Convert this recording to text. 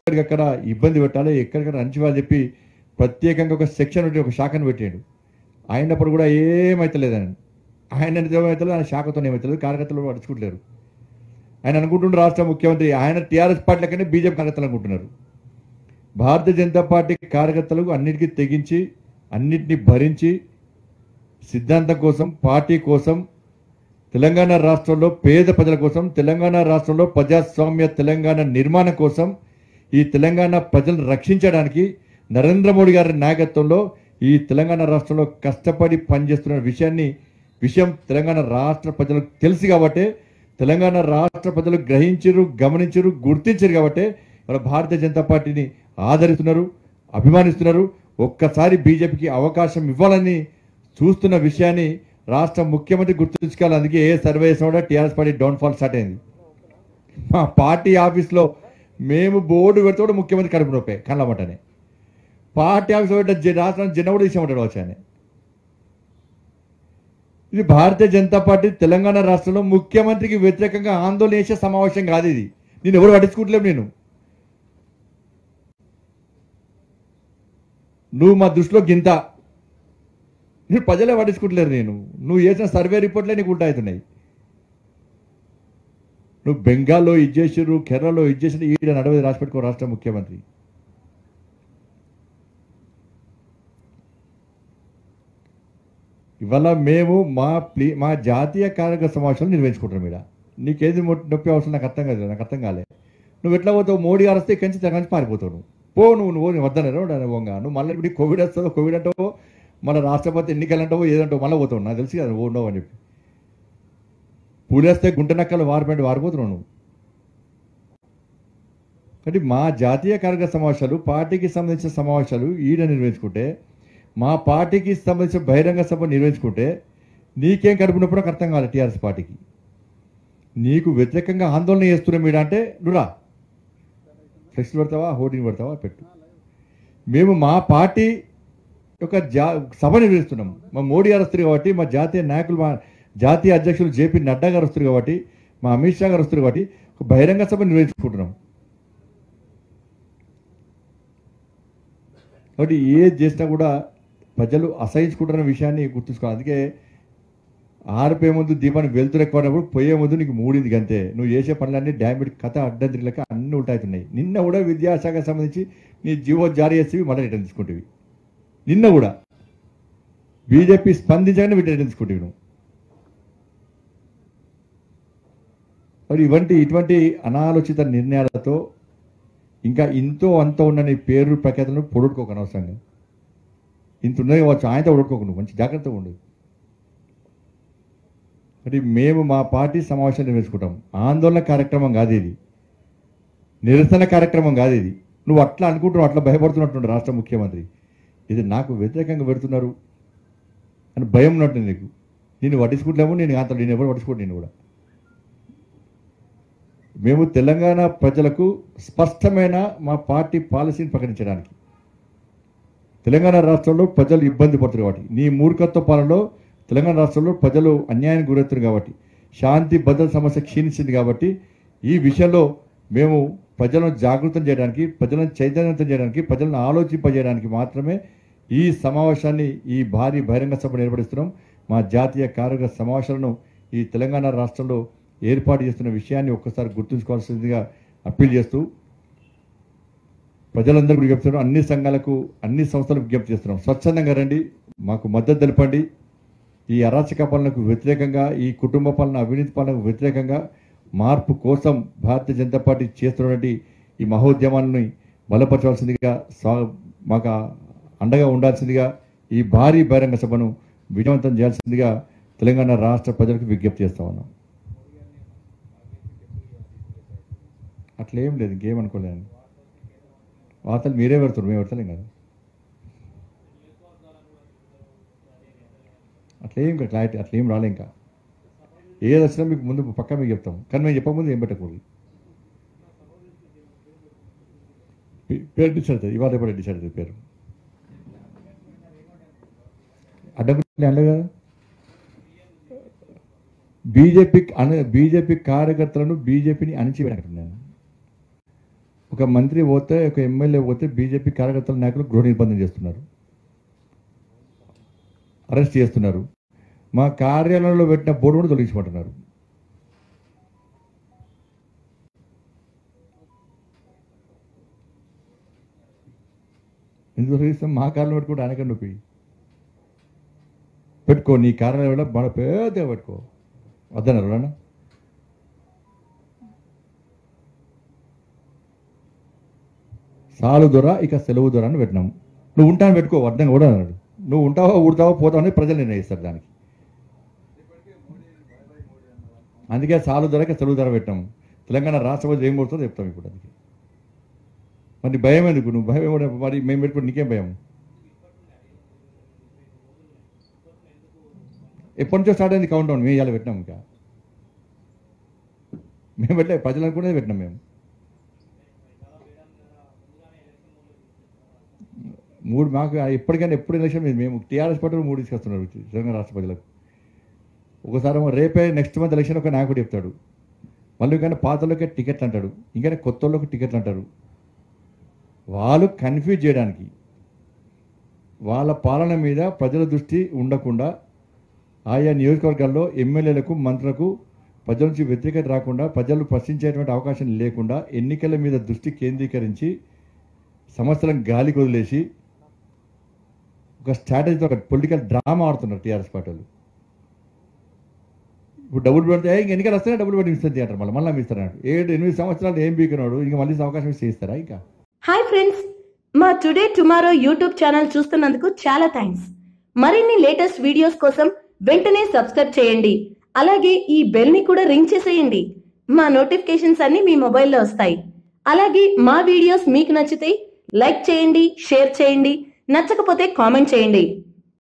ఎక్కడికక్కడ ఇబ్బంది పెట్టాలి, ఎక్కడికక్కడ అంచివాళ్ళు చెప్పి ప్రత్యేకంగా ఒక సెక్షన్ ఒకటి ఒక శాఖను పెట్టాడు. అయినప్పుడు కూడా ఏమైతలేదని, ఆయన ఏమవుతలేదు, ఆయన శాఖతో ఏమవుతలేదు, కార్యకర్తలు పడుచుకుంటలేరు. ఆయన అనుకుంటున్నారు రాష్ట్ర ముఖ్యమంత్రి, ఆయన టీఆర్ఎస్ పార్టీలకనే బీజేపీ కార్యకర్తలు అనుకుంటున్నారు. భారతీయ జనతా పార్టీ కార్యకర్తలకు అన్నిటికీ తెగించి అన్నిటినీ భరించి సిద్ధాంతం కోసం, పార్టీ కోసం, తెలంగాణ రాష్ట్రంలో పేద ప్రజల కోసం, తెలంగాణ రాష్ట్రంలో ప్రజాస్వామ్య తెలంగాణ నిర్మాణం కోసం, ఈ తెలంగాణ ప్రజలను రక్షించడానికి నరేంద్ర మోడీ గారి నాయకత్వంలో ఈ తెలంగాణ రాష్ట్రంలో కష్టపడి పనిచేస్తున్న విషయం తెలంగాణ రాష్ట్ర ప్రజలకు తెలుసు కాబట్టి, తెలంగాణ రాష్ట్ర ప్రజలు గ్రహించరు, గమనించరు, గుర్తించరు కాబట్టి వాళ్ళ భారతీయ జనతా పార్టీని ఆదరిస్తున్నారు, అభిమానిస్తున్నారు. ఒక్కసారి బీజేపీకి అవకాశం ఇవ్వాలని చూస్తున్న విషయాన్ని రాష్ట్ర ముఖ్యమంత్రి గుర్తుంచుకోవాలి. అందుకే ఏ సర్వే చేసినా కూడా టీఆర్ఎస్ పార్టీ డౌన్ఫాల్ స్టార్ట్ అయింది. మా పార్టీ ఆఫీస్లో మేము బోర్డు పెడితే కూడా ముఖ్యమంత్రి కడుపు నొప్పే కళ్ళమటనే. పార్టీ ఆఫీస్ పెట్టే రాష్ట్రానికి జెండా కూడా తీసేమంటాడు వచ్చి అని. ఇది భారతీయ జనతా పార్టీ తెలంగాణ రాష్ట్రంలో ముఖ్యమంత్రికి వ్యతిరేకంగా ఆందోళన చేసే సమావేశం కాదు ఇది. నేను ఎవరు పట్టించుకుంటలేము. నువ్వు మా దృష్టిలో గింత, నువ్వు ప్రజలే పట్టించుకుంటలేరు. నువ్వు చేసిన సర్వే రిపోర్ట్లే నీకు ఉంటాయితున్నాయి. నువ్వు బెంగాల్లో ఇచ్చేసారు, కేరళలో ఇచ్చేసిన ఈడ నడవది రాసిపెట్టుకో రాష్ట్ర ముఖ్యమంత్రి. ఇవాళ మేము మా జాతీయ కార్యక్రమ సమావేశాలు నిర్వహించుకుంటాం. ఇక్కడ నీకేది నొప్పి అవసరం నాకు అర్థం కాదు, నాకు అర్థం కాలే. నువ్వు ఎట్లా పోతావు? మోడీ గారు వస్తే కంచి తెగంచి పారిపోతావు. నువ్వు వద్దనరు నువ్వు మళ్ళీ ఇప్పుడు కోవిడ్ వస్తుందో, కోవిడ్ అంటావో, మళ్ళీ రాష్ట్రపతి ఎన్నికలు అంటావో, ఏదంటావు మళ్ళీ పోతావు. నాకు తెలుసు కదా ఉండవు అని చెప్పి. పూలేస్తే గుంట నక్కలు వారిపోతున్నావు నువ్వు. కాబట్టి మా జాతీయ కార్యక్రమ సమావేశాలు, పార్టీకి సంబంధించిన సమావేశాలు ఈడ నిర్వహించుకుంటే, మా పార్టీకి సంబంధించిన బహిరంగ సభ నిర్వహించుకుంటే నీకేం కడుపునప్పుడు నాకు అర్థం కావాలి. టీఆర్ఎస్ పార్టీకి నీకు వ్యతిరేకంగా ఆందోళన చేస్తున్నాం మీడ అంటే నువ్వురా, ఫ్లెక్స్ పెడతావా, హోర్డింగ్ పెడతావా, పెట్టు. మేము మా పార్టీ యొక్క సభ నిర్వహిస్తున్నాం. మా మోడీ గారు వస్తారు కాబట్టి, మా జాతీయ నాయకులు, మా జాతీయ అధ్యక్షులు జేపీ నడ్డా గారు వస్తారు కాబట్టి, మా అమిత్ షా గారు వస్తారు కాబట్టి ఒక బహిరంగ సభ నిర్వహించుకుంటున్నాం. కాబట్టి ఏది చేసినా కూడా ప్రజలు అసహించుకుంటున్న విషయాన్ని గుర్తుంచుకోవాలి. అందుకే ఆరిపోయే ముందు దీపాన్ని వెళ్తురు ఎక్కువైనప్పుడు పోయే ముందు నీకు మూడింది అంతే. నువ్వు చేసే పనులన్నీ డ్యామిడ్ కథ అడ్డంత్రిలక అన్నీ ఉంటాయితున్నాయి. నిన్న కూడా విద్యాశాఖకు సంబంధించి నీ జీవో జారీ చేసేవి మళ్ళీ రిటర్న్ తీసుకుంటేవి. నిన్న కూడా బీజేపీ స్పందించగానే రిటర్న్ తీసుకుంటేవి నువ్వు. మరి ఇటువంటి అనాలోచిత నిర్ణయాలతో ఇంకా ఇంతో అంత ఉన్న నీ పేరు ప్రఖ్యాతలను పొడుకోకు అనవసరంగా. ఇంత ఉన్నది కావచ్చు, ఆయనతో పొడుకోకు, నువ్వు మంచి జాగ్రత్తగా ఉండు. అంటే మేము మా పార్టీ సమావేశాలు నిర్వహించుకుంటాం. ఆందోళన కార్యక్రమం కాదు ఇది, నిరసన కార్యక్రమం కాదు ఇది. నువ్వు అట్లా అనుకుంటున్నావు, అట్లా భయపడుతున్నట్టు రాష్ట్ర ముఖ్యమంత్రి. ఇది నాకు వ్యతిరేకంగా పెడుతున్నారు అని భయం ఉన్నట్టు నీకు. నేను పట్టించుకుంటాము, నేను ఎవరు పట్టించుకోండి. నేను కూడా మేము తెలంగాణ ప్రజలకు స్పష్టమైన మా పార్టీ పాలసీని ప్రకటించడానికి, తెలంగాణ రాష్ట్రంలో ప్రజలు ఇబ్బంది పడుతున్నారు కాబట్టి, నీ మూర్ఖత్వ పాలనలో తెలంగాణ రాష్ట్రంలో ప్రజలు అన్యాయానికి గురవుతున్నారు కాబట్టి, శాంతి భద్రత సమస్య క్షీణించింది కాబట్టి, ఈ విషయంలో మేము ప్రజలను జాగృతం చేయడానికి, ప్రజలను చైతన్యవంతం చేయడానికి, ప్రజలను ఆలోచింపజేయడానికి మాత్రమే ఈ సమావేశాన్ని, ఈ భారీ బహిరంగ సభ ఏర్పడిస్తున్నాం. మా జాతీయ కార్యక్రమ సమావేశాలను ఈ తెలంగాణ రాష్ట్రంలో ఏర్పాటు చేస్తున్న విషయాన్ని ఒక్కసారి గుర్తుంచుకోవాల్సిందిగా అప్పీల్ చేస్తూ ప్రజలందరికీ విజ్ఞప్తి, అన్ని సంఘాలకు, అన్ని సంస్థలకు విజ్ఞప్తి చేస్తున్నాం. స్వచ్ఛందంగా రండి, మాకు మద్దతు తెలపండి. ఈ అరాచక పాలనకు వ్యతిరేకంగా, ఈ కుటుంబ పాలన, అవినీతి పాలనకు వ్యతిరేకంగా మార్పు కోసం భారతీయ జనతా పార్టీ చేస్తున్నటువంటి ఈ మహోద్యమాన్ని బలపరచవలసిందిగా, మాకు అండగా ఉండాల్సిందిగా, ఈ భారీ బహిరంగ సభను విజయవంతం చేయాల్సిందిగా తెలంగాణ రాష్ట్ర ప్రజలకు విజ్ఞప్తి చేస్తా ఉన్నాం. అట్లేం లేదు, ఇంకేమనుకోలేదు. వార్తలు మీరే పెడుతున్నారు, మేము పెడతలేం కదా. అట్లేం క్లారిటీ అట్లేం రాలే. ఇంకా ఏది వచ్చినా మీకు ముందు పక్కా మీకు చెప్తాం, కానీ మేము చెప్పకముందు ఏం పెట్టకూడదు. పేరు డిసైడ్ అవుతుంది, ఇవాళ రేపు డిసైడ్ అవుతుంది పేరు. అడ్డగుంటే అనలే కదా. బీజేపీ కార్యకర్తలను, బీజేపీని అణిచివేయడం. ఒక మంత్రి పోతే, ఒక ఎమ్మెల్యే పోతే బీజేపీ కార్యకర్తల నాయకులు గృహ నిర్బంధం చేస్తున్నారు, అరెస్ట్ చేస్తున్నారు. మా కార్యాలయంలో పెట్టిన బోర్డు కూడా తొలగించమంటున్నారు. ఎందుకు తొలగిస్తాం? మా కార్యాలయం పెట్టుకుంటే ఆయనకన్నా నొప్పి. పెట్టుకో, నీ కార్యాలయంలో మన పెద్దగా పెట్టుకో వద్దన్నారు అన్న. సాలు దొర ఇక సెలవు దొర అని పెట్టినాం. నువ్వు ఉంటాను పెట్టుకో అర్థంగా కూడా అన్నాడు. నువ్వు ఉంటావో ఊడతావో పోతావు అని ప్రజలు నిర్ణయిస్తారు దానికి. అందుకే సాలు ధర ఇక సెలవు ధర పెట్టాము. తెలంగాణ రాష్ట్రపతి ఏం కొడుతుందో చెప్తాం ఇప్పుడు. అందుకే మరి భయం ఎందుకు? నువ్వు భయం కూడా మరి మేము పెట్టుకుని నీకేం భయం? ఎప్పటి నుంచో స్టార్ట్ అయింది కౌంట్ డౌన్. మేము ఇవాళ పెట్టినాం, ఇంకా మేము పెట్టలే, ప్రజలు అనుకునేది పెట్టినాం మేము. మాకు ఎప్పటికైనా ఎప్పుడు ఎలక్షన్ మేము టీఆర్ఎస్ పార్టీ 3 తీసుకొస్తున్నారు తెలంగాణ రాష్ట్ర ప్రజలకు. ఒకసారి రేపే నెక్స్ట్ మంత్ ఎలక్షన్ ఒక నాయకుడు చెప్తాడు, మళ్ళీ కానీ పాతలోకే టికెట్లు అంటాడు, ఇంకా కొత్త వాళ్ళకి టికెట్లు అంటారు. వాళ్ళు కన్ఫ్యూజ్ చేయడానికి, వాళ్ళ పాలన మీద ప్రజల దృష్టి ఉండకుండా, ఆయా నియోజకవర్గాల్లో ఎమ్మెల్యేలకు మంత్రులకు ప్రజల నుంచి వ్యతిరేకత రాకుండా, ప్రజలు ప్రశ్నించేటువంటి అవకాశం లేకుండా ఎన్నికల మీద దృష్టి కేంద్రీకరించి సమస్యలను గాలికి వదిలేసి ఒక స్ట్రాటజీతో ఒక పొలిటికల్ డ్రామా ఆడుతున్నారు టీఆర్ఎస్ పార్టీలు. ఇప్పుడు డబ్బులు పెడితే ఇంక ఎన్నికలు వస్తేనే డబ్బులు పెట్టి ఇస్తుంది అంటారు. మళ్ళీ మీ ఇస్తారు 7-8 సంవత్సరాలు ఏం బీకినాడు, ఇంకా మళ్ళీ అవకాశం ఇస్తారా? ఇంకా హాయ్ ఫ్రెండ్స్, మా టుడే టుమారో యూట్యూబ్ ఛానల్ చూస్తున్నందుకు చాలా థ్యాంక్స్. మరిన్ని లేటెస్ట్ వీడియోస్ కోసం వెంటనే సబ్స్క్రైబ్ చేయండి. అలాగే ఈ బెల్ ని కూడా రింగ్ చేసేయండి. మా నోటిఫికేషన్స్ అన్ని మీ మొబైల్లో వస్తాయి. అలాగే మా వీడియోస్ మీకు నచ్చితే లైక్ చేయండి, షేర్ చేయండి, నచ్చకపోతే కామెంట్ చేయండి.